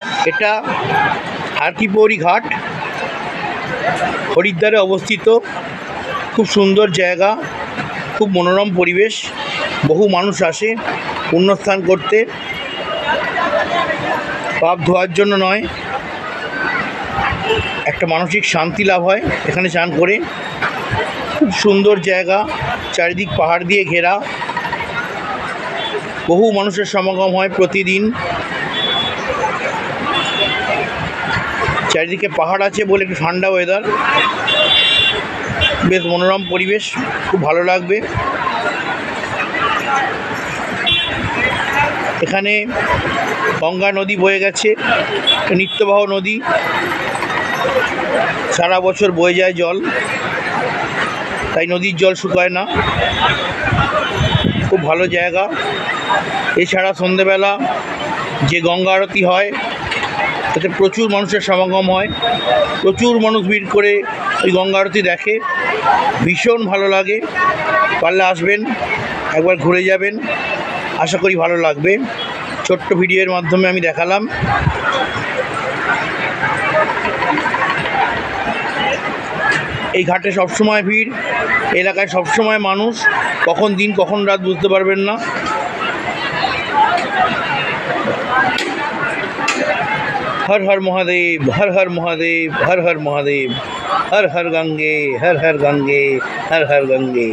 এটা হাতিপৌরি ঘাট, হরিদ্বারে অবস্থিত। খুব সুন্দর জায়গা, খুব মনোরম পরিবেশ। বহু মানুষ আসে পুণ্যস্থান করতে, পাপ ধোয়ার জন্য নয়, একটা মানসিক শান্তি লাভ হয় এখানে স্নান করে। খুব সুন্দর জায়গা, চারিদিক পাহাড় দিয়ে ঘেরা। বহু মানুষের সমাগম হয় প্রতিদিন। চারিদিকে পাহাড় আছে বলে একটু ঠান্ডা ওয়েদার, বেশ মনোরম পরিবেশ, খুব ভালো লাগবে। এখানে গঙ্গা নদী বয়ে গেছে, নিত্যবাহ নদী, সারা বছর বয়ে যায় জল, তাই নদীর জল শুকায় না। খুব ভালো জায়গা। এছাড়া সন্ধেবেলা যে গঙ্গা আরতি হয় তাতে প্রচুর মানুষের সমাগম হয়, প্রচুর মানুষ ভিড় করে ওই গঙ্গা আরতি দেখে, ভীষণ ভালো লাগে। পারলে আসবেন, একবার ঘুরে যাবেন, আশা করি ভালো লাগবে। ছোট্ট ভিডিওর মাধ্যমে আমি দেখালাম। এই ঘাটে সবসময় ভিড়, এলাকায় সবসময় মানুষ, কখন দিন কখন রাত বুঝতে পারবেন না। हर हर महादेव, हर हर महादेव, हर हर महादेव, हर हर गंगे, हर हर गंगे, हर हर गंगे।